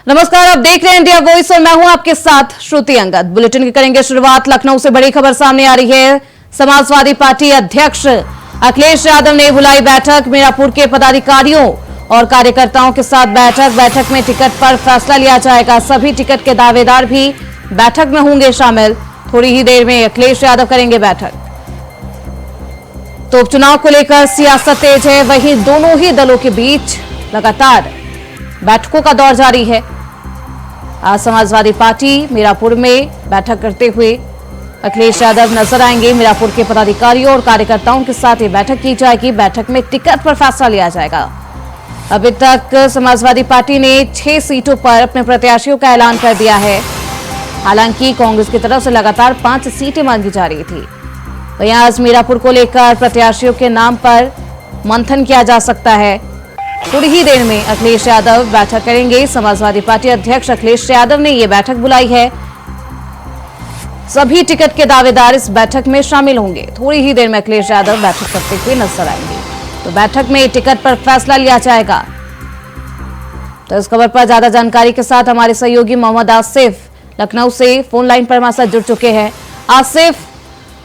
नमस्कार, आप देख रहे हैं इंडिया वॉइस और मैं हूं आपके साथ श्रुति अंगद। बुलेटिन की करेंगे शुरुआत। लखनऊ से बड़ी खबर सामने आ रही है। समाजवादी पार्टी अध्यक्ष अखिलेश यादव ने बुलाई बैठक। मीरापुर के पदाधिकारियों और कार्यकर्ताओं के साथ बैठक में टिकट पर फैसला लिया जाएगा। सभी टिकट के दावेदार भी बैठक में होंगे शामिल। थोड़ी ही देर में अखिलेश यादव करेंगे बैठक। तो उपचुनाव को लेकर सियासत तेज है, वहीं दोनों ही दलों के बीच लगातार बैठकों का दौर जारी है। आज समाजवादी पार्टी मीरापुर में बैठक करते हुए अखिलेश यादव नजर आएंगे। मीरापुर के पदाधिकारियों और कार्यकर्ताओं के साथ ये बैठक की जाएगी। बैठक में टिकट पर फैसला लिया जाएगा। अभी तक समाजवादी पार्टी ने 6 सीटों पर अपने प्रत्याशियों का ऐलान कर दिया है। हालांकि कांग्रेस की तरफ से लगातार 5 सीटें मांगी जा रही थी। वहीं आज मीरापुर को लेकर प्रत्याशियों के नाम पर मंथन किया जा सकता है। थोड़ी ही देर में अखिलेश यादव बैठक करेंगे। समाजवादी पार्टी अध्यक्ष अखिलेश यादव ने यह बैठक बुलाई है। सभी टिकट के दावेदार इस बैठक में शामिल होंगे। थोड़ी ही देर में अखिलेश यादव बैठक करते हुए नजर आएंगे। तो बैठक में टिकट पर फैसला लिया जाएगा। तो इस खबर पर ज्यादा जानकारी के साथ हमारे सहयोगी मोहम्मद आसिफ लखनऊ से फोन लाइन पर हमारे साथ जुड़ चुके हैं। आसिफ,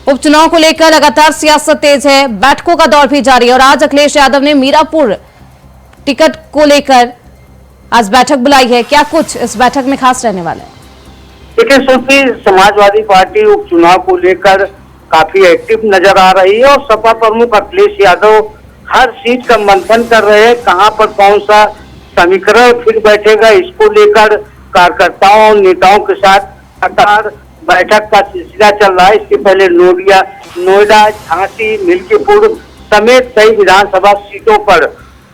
उपचुनाव को लेकर लगातार सियासत तेज है, बैठकों का दौर भी जारी है और आज अखिलेश यादव ने मीरापुर टिकट को लेकर आज बैठक बुलाई है। क्या कुछ इस बैठक में खास रहने वाला है? देखिए सुनती, समाजवादी पार्टी उपचुनाव को लेकर काफी एक्टिव नजर आ रही है और सपा प्रमुख अखिलेश यादव हर सीट का मंथन कर रहे हैं। कहां पर कौन सा समीकरण फिर बैठेगा, इसको लेकर कार्यकर्ताओं और नेताओं के साथ लगातार बैठक का सिलसिला चल रहा है। इसके पहले नोएडा, झांसी, मिल्कीपुर समेत कई विधानसभा सीटों पर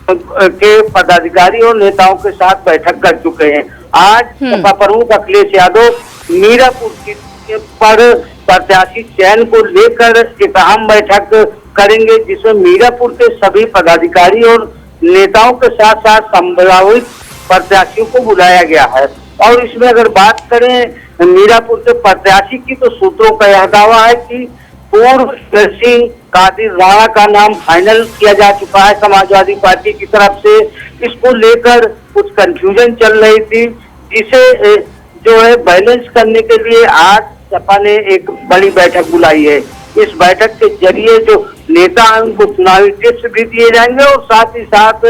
के पदाधिकारी और नेताओं के साथ बैठक कर चुके हैं। आज सपा प्रमुख अखिलेश यादव मीरापुर सीट पर प्रत्याशी चयन को लेकर एक अहम बैठक करेंगे, जिसमें मीरापुर के सभी पदाधिकारी और नेताओं के साथ साथ संभावित प्रत्याशियों को बुलाया गया है। और इसमें अगर बात करें मीरापुर के प्रत्याशी की, तो सूत्रों का यह दावा है कि पूर्व सिंह कादिर राणा का नाम फाइनल किया जा चुका है समाजवादी पार्टी की तरफ से। इसको लेकर कुछ कंफ्यूजन चल रही थी, जिसे जो है बैलेंस करने के लिए आज सपा ने एक बड़ी बैठक बुलाई है। इस बैठक के जरिए जो नेता हैं उनको चुनावी टिप्स भी दिए जाएंगे और साथ ही साथ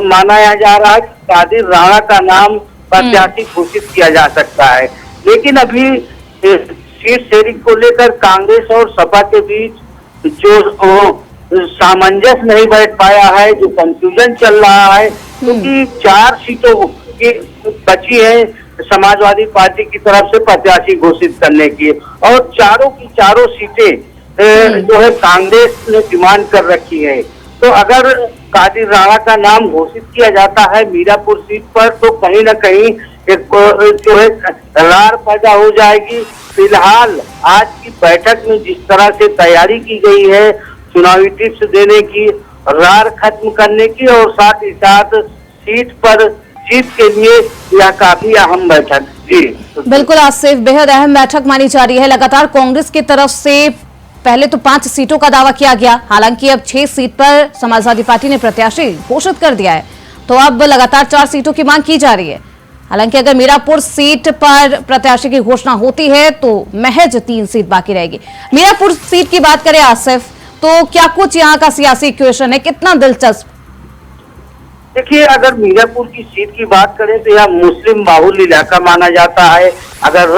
माना जा रहा है कि कादिर राणा का नाम प्रत्याशी घोषित किया जा सकता है। लेकिन अभी सीट शेयरिंग को लेकर कांग्रेस और सपा के बीच जो सामंजस्य नहीं बैठ पाया है, जो कंफ्यूजन चल रहा है, क्योंकि 4 सीटों की बची है समाजवादी पार्टी की तरफ से प्रत्याशी घोषित करने की, और चारों की चारों सीटें जो है कांग्रेस ने डिमांड कर रखी है। तो अगर कादिर राणा का नाम घोषित किया जाता है मीरापुर सीट पर, तो कहीं ना कहीं एक जो है रार पैदा हो जाएगी। फिलहाल आज की बैठक में जिस तरह से तैयारी की गई है चुनावी टिप्स देने की, रार खत्म करने की और साथ ही साथ सीट पर जीत के लिए यह काफी अहम बैठक। जी बिल्कुल आसिफ, बेहद अहम बैठक मानी जा रही है। लगातार कांग्रेस की तरफ से पहले तो 5 सीटों का दावा किया गया, हालांकि अब 6 सीट पर समाजवादी पार्टी ने प्रत्याशी घोषित कर दिया है। तो अब लगातार 4 सीटों की मांग की जा रही है। हालांकि अगर मीरापुर सीट पर प्रत्याशी की घोषणा होती है तो महज 3 सीट बाकी रहेगी। मीरापुर सीट की बात करें आसिफ, तो क्या कुछ यहाँ का सियासी इक्वेशन है, कितना दिलचस्प? देखिए, अगर मीरापुर की सीट की बात करें तो यह मुस्लिम बाहुल इलाका माना जाता है। अगर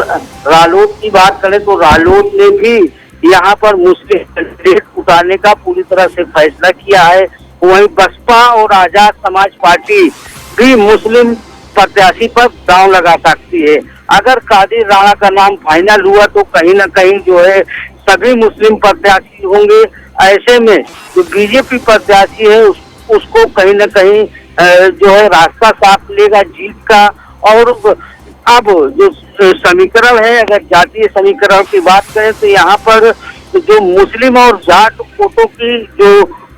रालोद की बात करें तो रालोद ने भी यहाँ पर मुस्लिम कैंडिडेट उतारने का पूरी तरह से फैसला किया है। वहीं बसपा और आजाद समाज पार्टी भी मुस्लिम प्रत्याशी पर दांव लगा सकती है। अगर कादिर राणा का नाम फाइनल हुआ तो कहीं ना कहीं जो है सभी मुस्लिम प्रत्याशी होंगे। ऐसे में जो बीजेपी प्रत्याशी है उसको कहीं ना कहीं जो है रास्ता साफ मिलेगा जीत का। और अब जो समीकरण है, अगर जातीय समीकरण की बात करें तो यहाँ पर जो मुस्लिम और जाट वोटों की जो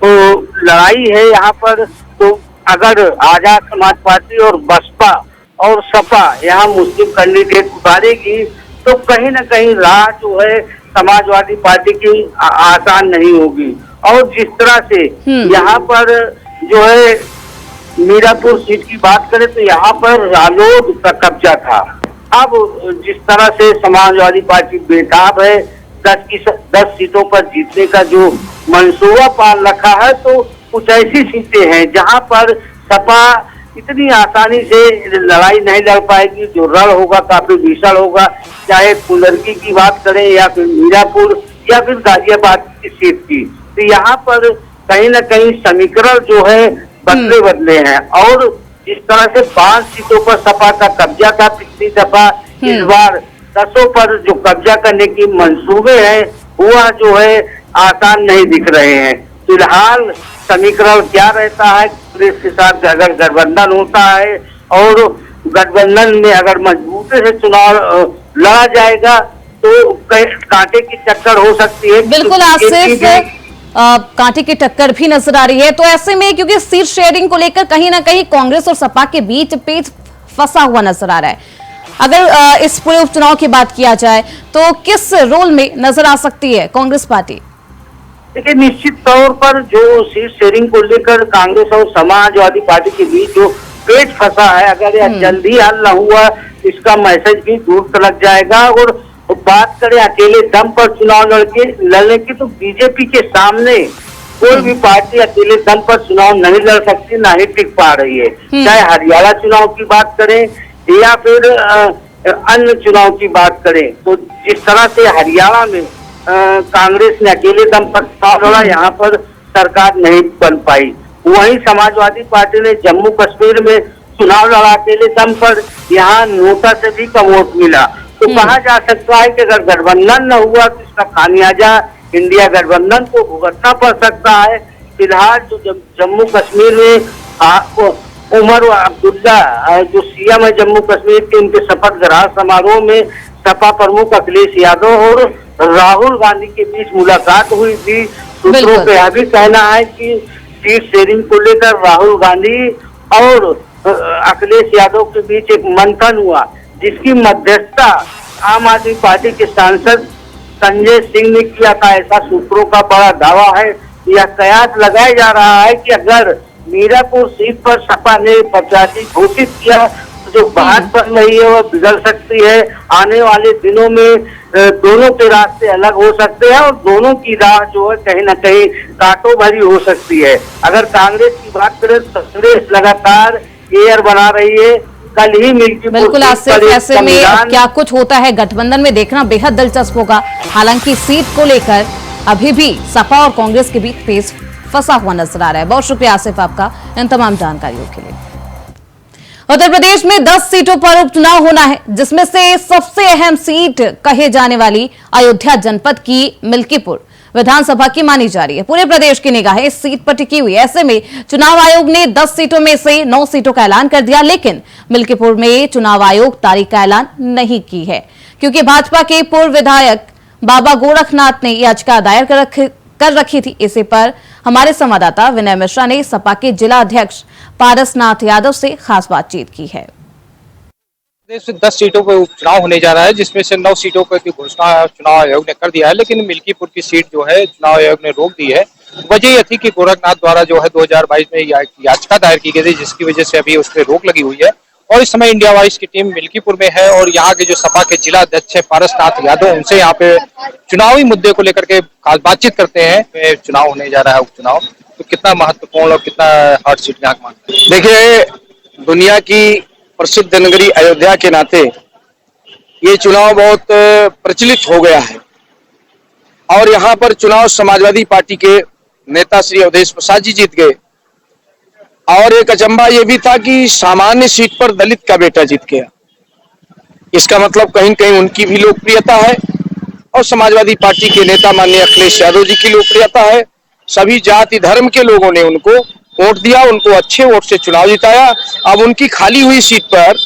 लड़ाई है यहाँ पर, तो अगर आजाद समाज पार्टी और बसपा और सपा यहाँ मुस्लिम कैंडिडेट उतारेगी तो कहीं ना कहीं राह जो है समाजवादी पार्टी की आसान नहीं होगी। और जिस तरह से यहाँ पर जो है मीरापुर सीट की बात करें तो यहाँ पर रालोद का कब्जा था। अब जिस तरह से समाजवादी पार्टी बेताब है 10 सीटों पर जीतने का जो मंसूबा पाल रखा है, तो कुछ ऐसी सीटें हैं जहां पर सपा इतनी आसानी से लड़ाई नहीं लड़ पाएगी। जो रण होगा काफी भीषण होगा, चाहे कुलरगी की बात करें या फिर मीरापुर या फिर गाजियाबाद की सीट की। तो यहाँ पर कहीं न कहीं समीकरण जो है बदले बदले हैं। और जिस तरह से 5 सीटों पर सपा का कब्जा था पिछली दफा, इस बार 10 पर जो कब्जा करने की मंसूबे हैं वह जो है आसान नहीं दिख रहे हैं। फिलहाल समीकरण क्या रहता है, कांग्रेस के साथ अगर गठबंधन होता है और गठबंधन में अगर मजबूती से चुनाव लड़ा जाएगा तो कांटे की टक्कर हो सकती है। बिल्कुल आसिफ, कांटे की टक्कर भी नजर आ रही है। तो ऐसे में क्योंकि सीट शेयरिंग को लेकर कहीं ना कहीं कांग्रेस और सपा के बीच पेच फंसा हुआ नजर आ रहा है, अगर इस पूरे उपचुनाव की बात किया जाए तो किस रोल में नजर आ सकती है कांग्रेस पार्टी? देखिए, निश्चित तौर पर जो सीट शेयरिंग को लेकर कांग्रेस और समाजवादी पार्टी के बीच जो पेच फंसा है, अगर यह जल्दी हल न हुआ इसका मैसेज भी दूर तक जाएगा। और बात करें अकेले दम पर चुनाव लड़ने की, तो बीजेपी के सामने कोई भी पार्टी अकेले दम पर चुनाव नहीं लड़ सकती, ना ही टिक पा रही है। चाहे हरियाणा चुनाव की बात करें या फिर अन्य चुनाव की बात करें, तो जिस तरह से हरियाणा में कांग्रेस ने अकेले दम पर चुनाव लड़ा, यहाँ पर सरकार नहीं बन पाई। वहीं समाजवादी पार्टी ने जम्मू कश्मीर में चुनाव लड़ा अकेले दम पर, यहाँ नोटा से भी कम वोट मिला। तो कहा जा सकता है कि अगर गठबंधन न हुआ तो इसका खामियाजा इंडिया गठबंधन को भुगतना पड़ सकता है। फिलहाल जो जम्मू कश्मीर में उमर अब्दुल्ला जो सीएम है जम्मू कश्मीर के, उनके शपथ ग्रहण समारोह में सपा प्रमुख अखिलेश यादव और राहुल गांधी के बीच मुलाकात हुई थी। सूत्रों का यह भी कहना है कि सीट शेयरिंग को लेकर राहुल गांधी और अखिलेश यादव के बीच एक मंथन हुआ, जिसकी मध्यस्थता आम आदमी पार्टी के सांसद संजय सिंह ने किया था। ऐसा सूत्रों का बड़ा दावा है। यह कयास लगाया जा रहा है कि अगर मीरापुर सीट पर सपा ने प्रत्याशी घोषित किया तो जो बात बन रही है वह बिगड़ सकती है। आने वाले दिनों में दोनों के रास्ते अलग हो सकते हैं और दोनों की राह जो है कहीं न कहीं कांटों भरी हो सकती है। अगर कांग्रेस की बात करें तो कांग्रेस लगातार एयर बना रही है। कल ही बिल्कुल आसिफ, ऐसे में क्या कुछ होता है गठबंधन में देखना बेहद दिलचस्प होगा। हालांकि सीट को लेकर अभी भी सपा और कांग्रेस के बीच पेच फंसा हुआ नजर आ रहा है। बहुत शुक्रिया आसिफ आपका इन तमाम जानकारियों के लिए। उत्तर प्रदेश में 10 सीटों पर उपचुनाव होना है, जिसमें से सबसे अहम सीट कहे जाने वाली अयोध्या जनपद की मिल्कीपुर विधानसभा की मानी जा रही है। पूरे प्रदेश की निगाहें इस सीट पर टिकी हुई है। ऐसे में चुनाव आयोग ने 10 सीटों में से 9 सीटों का ऐलान कर दिया, लेकिन मिल्कीपुर में चुनाव आयोग तारीख का ऐलान नहीं की है, क्योंकि भाजपा के पूर्व विधायक बाबा गोरखनाथ ने याचिका दायर कर रखी थी। इसी पर हमारे संवाददाता विनय मिश्रा ने सपा के जिला अध्यक्ष पारसनाथ यादव से खास बातचीत की है। प्रदेश में 10 सीटों पर उपचुनाव होने जा रहा है, जिसमें से 9 सीटों की घोषणा चुनाव आयोग ने कर दिया है, लेकिन मिल्कीपुर की सीट जो है चुनाव आयोग ने रोक दी है। वजह यह थी कि गोरखनाथ द्वारा जो है 2022 में याचिका दायर की गई थी, जिसकी वजह से अभी उस पर रोक लगी हुई है। और इस समय इंडिया वाइज की टीम मिल्कीपुर में है और यहाँ के जो सपा के जिला अध्यक्ष है पारसनाथ यादव, उनसे यहाँ पे चुनावी मुद्दे को लेकर के खास बातचीत करते हैं। चुनाव होने जा रहा है उपचुनाव, तो कितना महत्वपूर्ण और कितना हॉट सीट यहाँ मानते हैं? देखिए, दुनिया की प्रसिद्ध नगरी अयोध्या के नाते ये चुनाव बहुत प्रचलित हो गया है और यहाँ पर चुनाव समाजवादी पार्टी के नेता श्री अवधेश प्रसाद जी जीत गए। और एक अचंबा ये भी था कि सामान्य सीट पर दलित का बेटा जीत गया। इसका मतलब कहीं कहीं उनकी भी लोकप्रियता है और समाजवादी पार्टी के नेता माननीय अखिलेश यादव जी की लोकप्रियता है। सभी जाति धर्म के लोगों ने उनको वोट दिया, उनको अच्छे वोट से चुनाव जिताया। अब उनकी खाली हुई सीट पर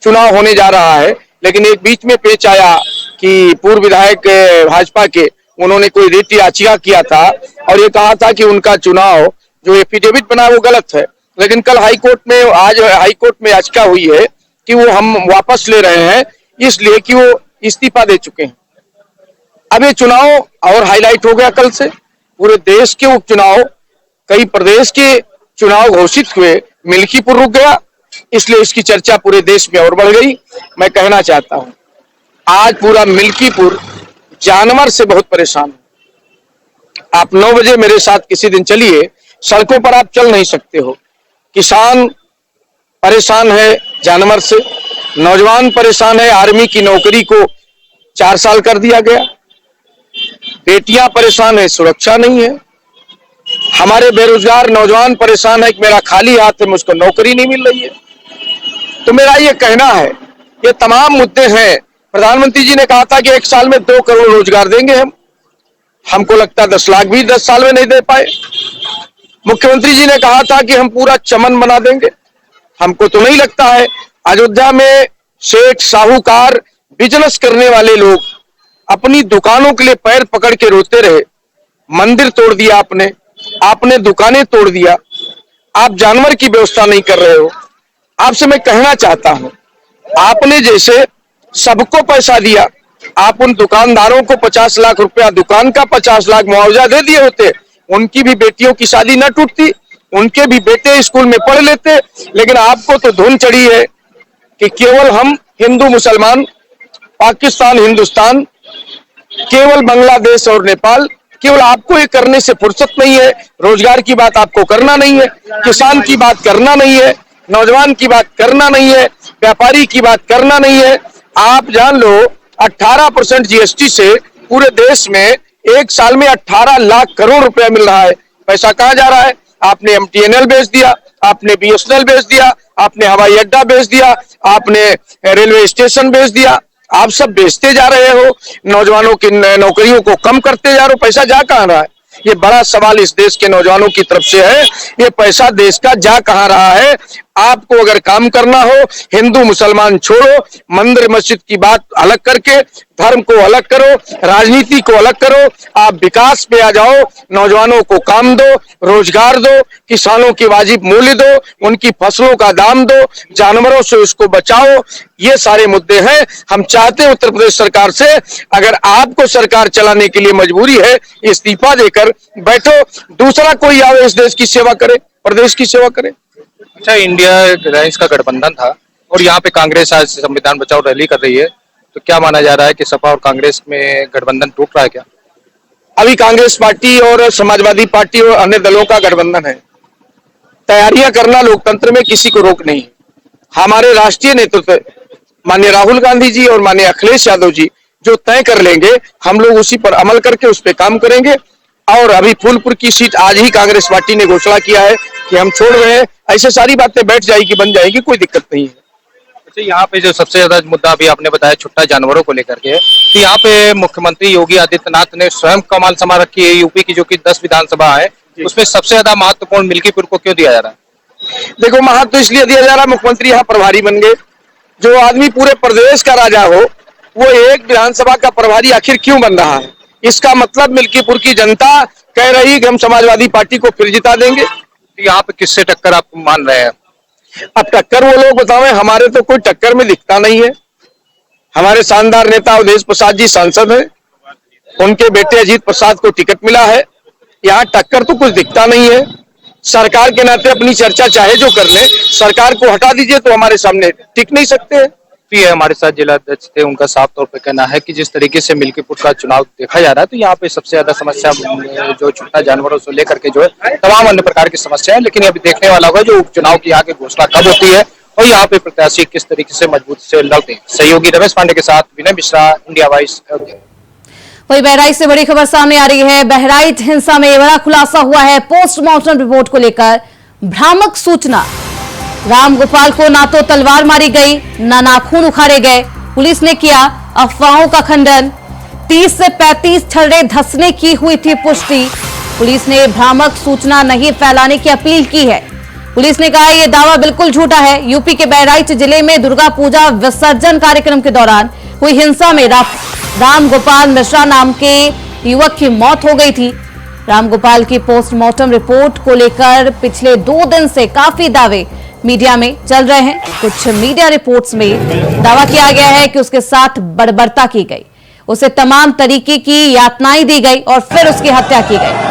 चुनाव होने जा रहा है, लेकिन एक बीच में पेच आया कि पूर्व विधायक भाजपा के उन्होंने कोई रिट याचिका किया था और ये कहा था कि उनका चुनाव जो एफिडेविट बना वो गलत है। लेकिन कल हाईकोर्ट में, आज हाईकोर्ट में याचिका हुई है कि वो हम वापस ले रहे हैं, इसलिए कि वो इस्तीफा दे चुके हैं। अब ये चुनाव और हाईलाइट हो गया। कल से पूरे देश के उपचुनाव, कई प्रदेश के चुनाव घोषित हुए, मिल्कीपुर रुक गया इसलिए इसकी चर्चा पूरे देश में और बढ़ गई। मैं कहना चाहता हूं, आज पूरा मिल्कीपुर जानवर से बहुत परेशान है। आप 9 बजे मेरे साथ किसी दिन चलिए, सड़कों पर आप चल नहीं सकते हो। किसान परेशान है जानवर से, नौजवान परेशान है, आर्मी की नौकरी को 4 साल कर दिया गया, बेटियां परेशान है, सुरक्षा नहीं है, हमारे बेरोजगार नौजवान परेशान है कि मेरा खाली हाथ है, मुझको नौकरी नहीं मिल रही है। तो मेरा ये कहना है, ये तमाम मुद्दे हैं। प्रधानमंत्री जी ने कहा था कि 1 साल में 2 करोड़ रोजगार देंगे हमको लगता है 10 लाख भी 10 साल में नहीं दे पाए। मुख्यमंत्री जी ने कहा था कि हम पूरा चमन बना देंगे, हमको तो नहीं लगता है। अयोध्या में सेठ साहूकार बिजनेस करने वाले लोग अपनी दुकानों के लिए पैर पकड़ के रोते रहे। मंदिर तोड़ दिया आपने दुकानें तोड़ दिया, आप जानवर की व्यवस्था नहीं कर रहे हो। आपसे मैं कहना चाहता हूं, आपने जैसे सबको पैसा दिया, आप उन दुकानदारों को 50 लाख रुपया दुकान का 50 लाख मुआवजा दे दिए होते, उनकी भी बेटियों की शादी न टूटती, उनके भी बेटे स्कूल में पढ़ लेते। लेकिन आपको तो धुन चढ़ी है कि केवल हम हिंदू मुसलमान, पाकिस्तान हिंदुस्तान, केवल बांग्लादेश और नेपाल, केवल आपको ये करने से फुर्सत नहीं है। रोजगार की बात आपको करना नहीं है, किसान की बात करना नहीं है, नौजवान की बात करना नहीं है, व्यापारी की बात करना नहीं है। आप जान लो 18% जीएसटी से पूरे देश में 1 साल में 18 लाख करोड़ रुपया मिल रहा है। पैसा कहां जा रहा है? आपने एमटीएनएल बेच दिया, आपने बीएसएनएल बेच दिया, आपने हवाई अड्डा बेच दिया, आपने रेलवे स्टेशन बेच दिया, आप सब बेचते जा रहे हो, नौजवानों की नौकरियों को कम करते जा रहे हो। पैसा जा कहां रहा है? ये बड़ा सवाल इस देश के नौजवानों की तरफ से है। ये पैसा देश का जा कहां रहा है? आपको अगर काम करना हो, हिंदू मुसलमान छोड़ो, मंदिर मस्जिद की बात अलग करके धर्म को अलग करो, राजनीति को अलग करो, आप विकास पे आ जाओ, नौजवानों को काम दो, रोजगार दो, किसानों की वाजिब मूल्य दो, उनकी फसलों का दाम दो, जानवरों से उसको बचाओ। ये सारे मुद्दे हैं। हम चाहते हैं उत्तर प्रदेश सरकार से, अगर आपको सरकार चलाने के लिए मजबूरी है, इस्तीफा देकर बैठो, दूसरा कोई आवे इस देश की सेवा करे, प्रदेश की सेवा करे। अच्छा, इंडिया अलायंस का गठबंधन था और यहाँ पे कांग्रेस आज संविधान बचाओ रैली कर रही है, तो क्या माना जा रहा है कि सपा और कांग्रेस में गठबंधन टूट रहा है क्या? अभी कांग्रेस पार्टी और समाजवादी पार्टी और अन्य दलों का गठबंधन है। तैयारियां करना लोकतंत्र में किसी को रोक नहीं। हमारे राष्ट्रीय नेतृत्व माननीय राहुल गांधी जी और माननीय अखिलेश यादव जी जो तय कर लेंगे, हम लोग उसी पर अमल करके उस पर काम करेंगे। और अभी फूलपुर की सीट आज ही कांग्रेस पार्टी ने घोषणा किया है कि हम छोड़ रहे हैं। ऐसे सारी बातें बैठ जाएगी, बन जाएगी, कोई दिक्कत नहीं है। अच्छा, यहाँ पे जो सबसे ज्यादा मुद्दा अभी आपने बताया छुट्टा जानवरों को लेकर के, तो यहाँ पे मुख्यमंत्री योगी आदित्यनाथ ने स्वयं कमान समा रखी है। यूपी की जो कि 10 विधानसभा है, उसमें सबसे ज्यादा महत्वपूर्ण मिल्कीपुर को क्यों दिया जा रहा है? देखो, महत्व इसलिए दिया जा रहा है, मुख्यमंत्री यहाँ प्रभारी बन गए। जो आदमी पूरे प्रदेश का राजा हो, वो एक विधानसभा का प्रभारी आखिर क्यों बन रहा है? इसका मतलब मिल्कीपुर की जनता कह रही है कि हम समाजवादी पार्टी को फिर जिता देंगे। तो यहाँ पे किससे टक्कर आप मान रहे हैं? अब टक्कर वो लोग बतावें, हमारे तो कोई टक्कर में दिखता नहीं है। हमारे शानदार नेता अवधेश प्रसाद जी सांसद हैं, उनके बेटे अजीत प्रसाद को टिकट मिला है। यहाँ टक्कर तो कुछ दिखता नहीं है। सरकार के नाते अपनी चर्चा चाहे जो कर ले, सरकार को हटा दीजिए तो हमारे सामने टिक नहीं सकते। ये हमारे साथ जिला अध्यक्ष थे, उनका साफ तौर पे कहना है कि जिस तरीके से मिल्कीपुर का चुनाव देखा जा रहा है, तो यहाँ पे सबसे ज्यादा समस्या जो छुट्टा जानवरों से लेकर के जो है तमाम अन्य प्रकार की समस्या है। लेकिन अभी देखने वाला होगा जो उपचुनाव की यहाँ की घोषणा कब होती है और यहाँ पे प्रत्याशी किस तरीके से मजबूती से लड़ते हैं। सहयोगी रमेश पांडे के साथ विनय मिश्रा, इंडिया वॉइस। वही बहराइच से बड़ी खबर सामने आ रही है। बहराइच हिंसा में बड़ा खुलासा हुआ है। पोस्टमार्टम रिपोर्ट को लेकर भ्रामक सूचना। रामगोपाल को ना तो तलवार मारी गई, ना नाखून उखाड़े गए। पुलिस ने किया अफवाहों का खंडन। 30 से 35 छर्रे धंसने की हुई थी पुष्टि। पुलिस ने भ्रामक सूचना नहीं फैलाने की अपील की है। पुलिस ने कहा यह दावा बिल्कुल झूठा है। यूपी के बहराइच जिले में दुर्गा पूजा विसर्जन कार्यक्रम के दौरान हुई हिंसा में रामगोपाल मिश्रा नाम के युवक की मौत हो गई थी। रामगोपाल की पोस्टमार्टम रिपोर्ट को लेकर पिछले 2 दिन से काफी दावे मीडिया में चल रहे हैं। कुछ मीडिया रिपोर्ट्स में दावा किया गया है कि उसके साथ बर्बरता की गई, उसे तमाम तरीके की यातनाएं दी गई और फिर उसकी हत्या की गई।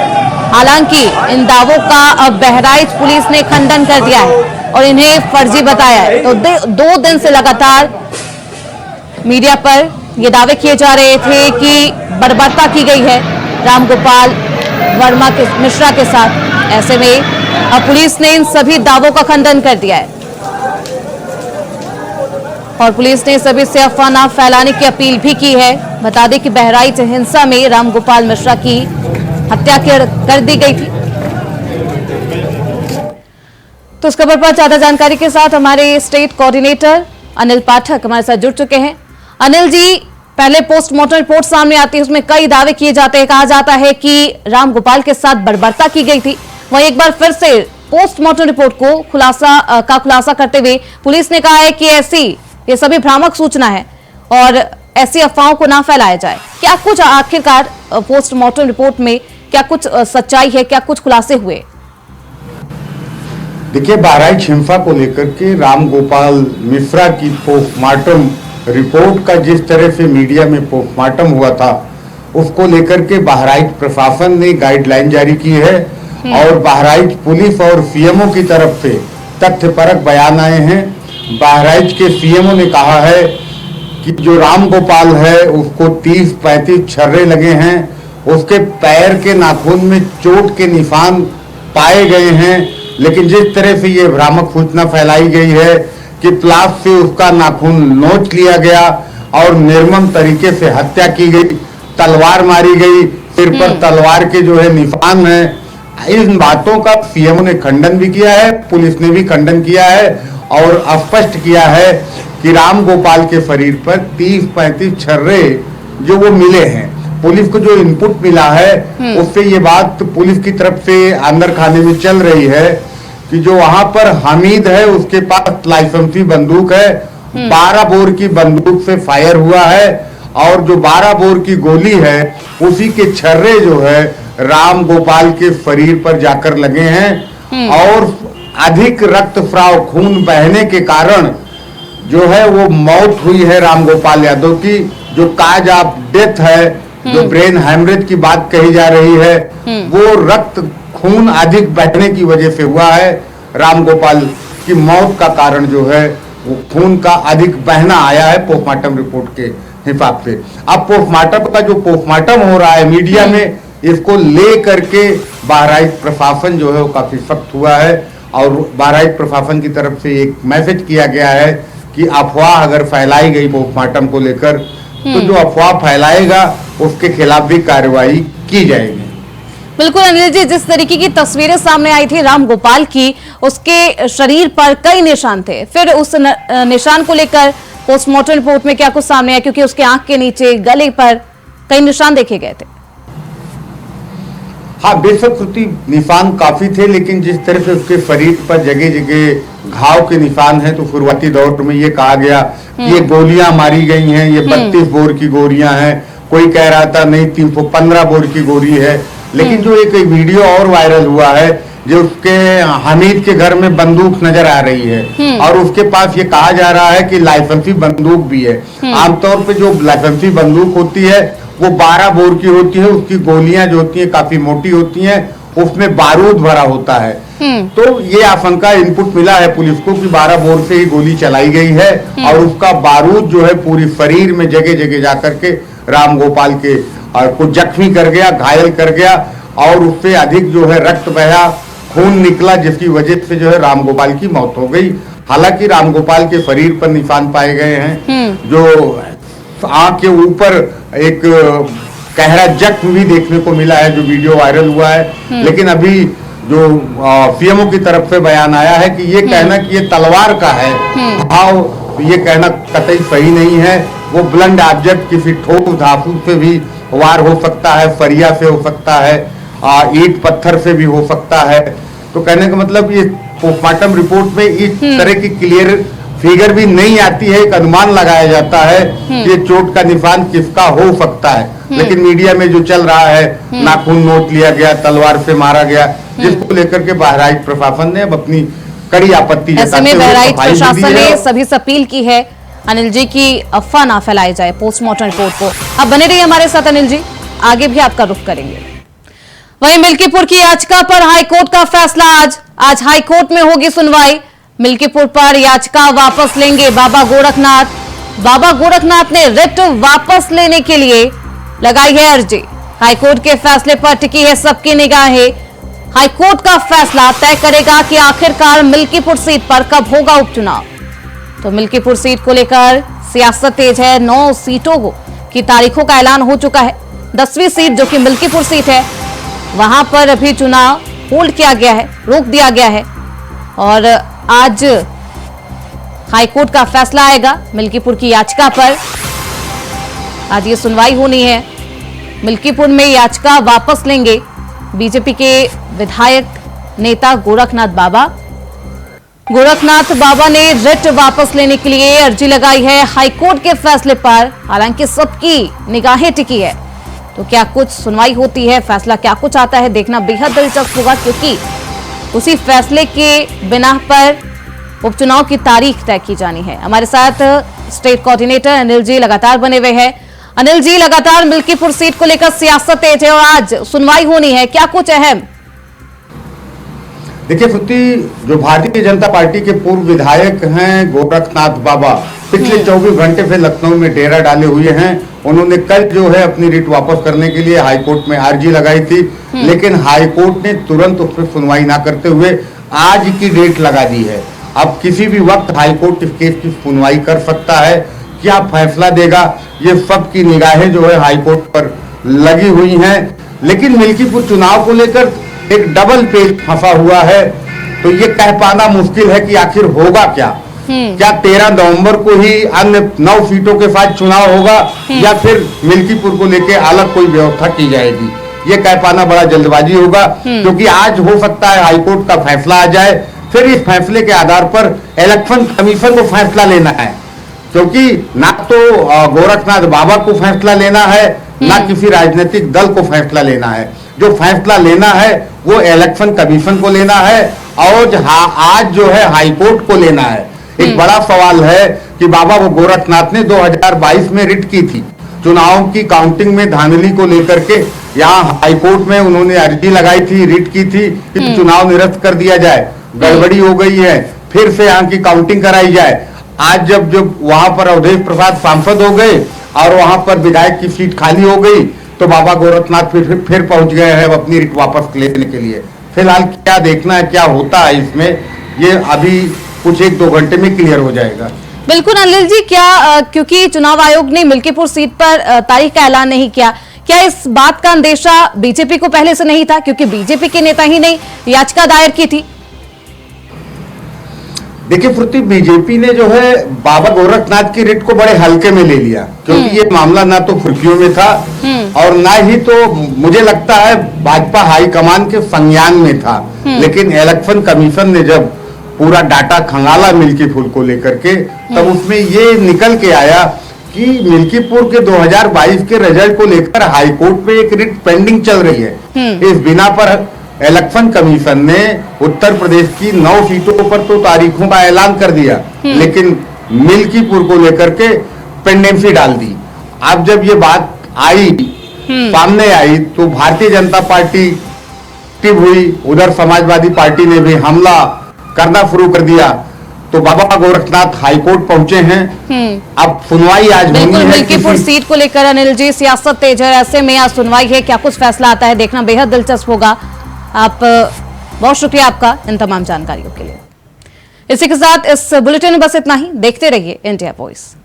हालांकि इन दावों का अब बहराइच पुलिस ने खंडन कर दिया है। और इन्हें फर्जी बताया है। तो 2 दिन से लगातार मीडिया पर ये दावे किए जा रहे थे कि बर्बरता की गई है रामगोपाल मिश्रा के साथ। ऐसे में अब पुलिस ने इन सभी दावों का खंडन कर दिया है और पुलिस ने सभी से अफवाह न फैलाने की अपील भी की है। बता दें कि बहराइच हिंसा में रामगोपाल मिश्रा की हत्या कर दी गई थी। तो इस खबर पर ज्यादा जानकारी के साथ हमारे स्टेट कोऑर्डिनेटर अनिल पाठक हमारे साथ जुड़ चुके हैं। अनिल जी, पहले पोस्टमार्टम रिपोर्ट सामने आती है, उसमें कई दावे किए जाते हैं। कहा जाता है कि रामगोपाल के साथ बर्बरता की गई थी। वहीं एक बार फिर से पोस्टमार्टम रिपोर्ट को खुलासा करते हुए पुलिस ने कहा है कि ये सभी भ्रामक सूचना है और ऐसी अफवाहों को ना फैलाया जाए। क्या कुछ आखिरकार पोस्टमार्टम रिपोर्ट में क्या कुछ सच्चाई है, क्या कुछ खुलासे हुए? देखिए, बहराइच हिंसा को लेकर के रामगोपाल मिश्रा की पोस्टमार्टम रिपोर्ट का जिस तरह से मीडिया में पोस्टमार्टम हुआ था, उसको लेकर के बहराइच प्रशासन ने गाइडलाइन जारी की है और बहराइच पुलिस और सीएमओ की तरफ से तथ्यपरक बयान आए हैं। बहराइच के सीएमओ ने कहा है कि जो रामगोपाल है उसको 30-35 छर्रे लगे हैं, उसके पैर के नाखून में चोट के निशान पाए गए हैं। लेकिन जिस तरह से ये भ्रामक सूचना फैलाई गई है कि प्लास से उसका नाखून नोच लिया गया और निर्मम तरीके से हत्या की गई, तलवार मारी गई, सिर पर तलवार के जो है निशान है, इन बातों का सीएमओ ने खंडन भी किया है, पुलिस ने भी खंडन किया है और स्पष्ट किया है कि रामगोपाल के शरीर पर 30-35 छर्रे जो वो मिले हैं। पुलिस को जो इनपुट मिला है उससे ये बात पुलिस की तरफ से अंदर खाने में चल रही है कि जो वहां पर हमीद है उसके पास लाइसेंसी बंदूक है, 12 बोर की बंदूक से फायर हुआ है और जो 12 बोर की गोली है उसी के छर्रे जो है रामगोपाल के शरीर पर जाकर लगे हैं और अधिक रक्तस्राव, खून बहने के कारण जो है वो मौत हुई है रामगोपाल यादव की। जो काज ऑफ डेथ है, जो ब्रेन हेमरेज की बात कही जा रही है, वो रक्त खून अधिक बहने की वजह से हुआ है। रामगोपाल की मौत का कारण जो है वो खून का अधिक बहना आया है पोस्टमार्टम रिपोर्ट के हिसाब से। अब पोस्टमार्टम का जो पोस्टमार्टम हो रहा है मीडिया में, इसको ले करके बहराइच प्रशासन जो है वो काफी सख्त हुआ है और बहराइच प्रशासन की तरफ से एक मैसेज किया गया है कि अफवाह अगर फैलाई गई पोस्टमार्टम को लेकर तो जो अफवाह फैलाएगा उसके खिलाफ भी कार्रवाई की जाएगी। बिल्कुल अनिल जी, जिस तरीके की तस्वीरें सामने आई थी रामगोपाल की, उसके शरीर पर कई निशान थे, फिर उस निशान को लेकर पोस्टमार्टम रिपोर्ट में क्या कुछ सामने आया? क्योंकि उसके आंख के नीचे, गले पर कई निशान देखे गए थे। हाँ, बेशक उसकी निशान काफी थे, लेकिन जिस तरह से उसके शरीर पर जगह जगह घाव के निशान हैं, तो शुरुआती दौर में ये कहा गया कि ये गोलियां मारी गई हैं, ये 32 बोर की गोलियां हैं। कोई कह रहा था नहीं 315 बोर की गोली है। लेकिन जो एक वीडियो और वायरल हुआ है, जो उसके हमीद के घर में बंदूक नजर आ रही है और उसके पास ये कहा जा रहा है कि लाइसेंसी बंदूक भी है। आमतौर पे जो लाइसेंसी बंदूक होती है वो 12 बोर की होती है, उसकी गोलियां जो होती हैं काफी मोटी होती हैं, उसमें बारूद भरा होता है। तो ये आशंका इनपुट मिला है पुलिस को कि 12 बोर से ही गोली चलाई गई है और उसका बारूद जो है पूरी शरीर में जगह जगह जाकर के रामगोपाल के को जख्मी कर गया, घायल कर गया और उससे अधिक जो है रक्त बहा, खून निकला, जिसकी वजह से जो है रामगोपाल की मौत हो गई। हालांकि रामगोपाल के शरीर पर निशान पाए गए हैं, जो आंख के ऊपर एक गहरा जख्म भी देखने को मिला है, जो वीडियो वायरल हुआ है। लेकिन अभी जो सीएमओ की तरफ से बयान आया है कि ये कहना कि ये तलवार का है घाव, ये कहना कतई सही नहीं है। वो ब्लंट ऑब्जेक्ट किसी ठोस धातु से भी वार हो सकता है, फरिया से हो सकता है, ईंट पत्थर से भी हो सकता है। तो कहने का मतलब ये पोस्टमार्टम रिपोर्ट में इस तरह की क्लियर फिगर भी नहीं आती है, एक अनुमान लगाया जाता है कि ये चोट का निशान किसका हो सकता है। लेकिन मीडिया में जो चल रहा है नाखून नोच लिया गया, तलवार से मारा गया, जिसको लेकर के बहराइच प्रशासन ने अब अपनी कड़ी आपत्ति ऐसे में बहराइच प्रशासन ने सभी से अपील की है अनिल जी की अफवाह ना फैलाई जाए पोस्टमार्टम रिपोर्ट को। अब बने रहिए हमारे साथ अनिल जी, आगे भी आपका रुख करेंगे। वहीं मिल्कीपुर की याचिका पर हाईकोर्ट का फैसला आज हाईकोर्ट में होगी सुनवाई। मिल्कीपुर पर याचिका वापस लेंगे बाबा गोरखनाथ। बाबा गोरखनाथ ने रिट वापस लेने के लिए लगाई है अर्जी। हाईकोर्ट के फैसले पर टिकी है सबकी निगाहें। हाईकोर्ट का फैसला तय करेगा कि आखिरकार मिल्कीपुर सीट पर कब होगा उपचुनाव। तो मिल्कीपुर सीट को लेकर सियासत तेज है। 9 सीटों की तारीखों का ऐलान हो चुका है। 10वीं सीट जो कि मिल्कीपुर सीट है, वहां पर अभी चुनाव होल्ड किया गया है, रोक दिया गया है और आज हाईकोर्ट का फैसला आएगा मिल्कीपुर की याचिका पर। आज ये सुनवाई होनी है। मिल्कीपुर में याचिका वापस लेंगे बीजेपी के विधायक नेता गोरखनाथ बाबा। गोरखनाथ बाबा ने रिट वापस लेने के लिए अर्जी लगाई है हाईकोर्ट के फैसले पर। हालांकि सबकी निगाहें टिकी है, तो क्या कुछ सुनवाई होती है, फैसला क्या कुछ आता है, देखना बेहद दिलचस्प होगा, क्योंकि उसी फैसले के बिना पर उपचुनाव की तारीख तय की जानी है। हमारे साथ स्टेट कोऑर्डिनेटर अनिल जी लगातार बने हुए हैं। अनिल जी, लगातार मिल्कीपुर सीट को लेकर सियासत तेज है और आज सुनवाई होनी है, क्या कुछ अहम? देखिए श्रुति, जो भारतीय जनता पार्टी के पूर्व विधायक हैं गोरखनाथ बाबा, पिछले 24 घंटे से लखनऊ में डेरा डाले हुए हैं। उन्होंने कल जो है अपनी रिट वापस करने के लिए हाईकोर्ट में अर्जी लगाई थी, लेकिन हाईकोर्ट ने तुरंत उस पर सुनवाई ना करते हुए आज की डेट लगा दी है। अब किसी भी वक्त हाईकोर्ट इस केस की सुनवाई कर सकता है। क्या फैसला देगा, ये सब की निगाहें जो है हाईकोर्ट पर लगी हुई हैं। लेकिन मिल्कीपुर चुनाव को लेकर एक डबल पेच फंसा हुआ है, तो ये कह पाना मुश्किल है कि आखिर होगा क्या। क्या 13 नवंबर को ही अन्य 9 सीटों के साथ चुनाव होगा या फिर मिल्कीपुर को लेकर अलग कोई व्यवस्था की जाएगी, ये कह पाना बड़ा जल्दबाजी होगा। क्योंकि आज हो सकता है हाईकोर्ट का फैसला आ जाए, फिर इस फैसले के आधार पर इलेक्शन कमीशन को फैसला लेना है। क्योंकि ना तो गोरखनाथ बाबा को फैसला लेना है, ना किसी राजनीतिक दल को फैसला लेना है। जो फैसला लेना है वो इलेक्शन कमीशन को लेना है और आज जो है हाईकोर्ट को लेना है। एक बड़ा सवाल है कि बाबा वो गोरखनाथ ने 2022 में रिट की थी चुनाव की काउंटिंग में धांधली को लेकर के। यहाँ हाईकोर्ट में उन्होंने अर्जी लगाई थी, रिट की थी कि चुनाव निरस्त कर दिया जाए, गड़बड़ी हो गई है, फिर से यहाँ की काउंटिंग कराई जाए। आज जब वहां पर अवधेश प्रसाद सांसद हो गए और वहां पर विधायक की सीट खाली हो गई, तो बाबा गोरखनाथ फिर पहुंच गए हैं अपनी रिट वापस लेने के लिए। फिलहाल क्या देखना है, क्या होता है इसमें, ये अभी कुछ 1-2 घंटे में क्लियर हो जाएगा। बिल्कुल अनिल जी, क्या क्योंकि चुनाव आयोग ने मिल्कीपुर सीट पर तारीख का ऐलान नहीं किया, क्या इस बात का अंदेशा बीजेपी को पहले से नहीं था? क्योंकि बीजेपी के नेता ही नहीं याचिका दायर की थी। देखिए श्रुति, बीजेपी ने जो है बाबा गोरखनाथ की रिट को बड़े हल्के में ले लिया, क्योंकि ये मामला ना तो सुर्खियों में था और ना ही तो मुझे लगता है भाजपा हाईकमान के संज्ञान में था। लेकिन इलेक्शन कमीशन ने जब पूरा डाटा खंगाला मिल्कीपुर को लेकर के, तब उसमें ये निकल के आया कि मिल्कीपुर के 2022 के रिजल्ट को लेकर हाईकोर्ट में एक रिट पेंडिंग चल रही है। इस बिना पर इलेक्शन कमीशन ने उत्तर प्रदेश की 9 सीटों पर तो तारीखों का ऐलान कर दिया, लेकिन मिल्कीपुर को लेकर के पेंडेंसी डाल दी। अब जब ये बात आई सामने आई तो भारतीय जनता पार्टी एक्टिव हुई, उधर समाजवादी पार्टी ने भी हमला करना शुरू कर दिया। तो बाबा गोरखनाथ हाईकोर्ट पहुंचे हैं। अब सुनवाई आज होनी है। मिल्कीपुर सीट को लेकर अनिल जी सियासत तेज है, ऐसे में आज सुनवाई है, क्या कुछ फैसला आता है, देखना बेहद दिलचस्प होगा। आप बहुत शुक्रिया आपका इन तमाम जानकारियों के लिए। इसी के साथ इस बुलेटिन में बस इतना ही। देखते रहिए इंडिया वॉइस।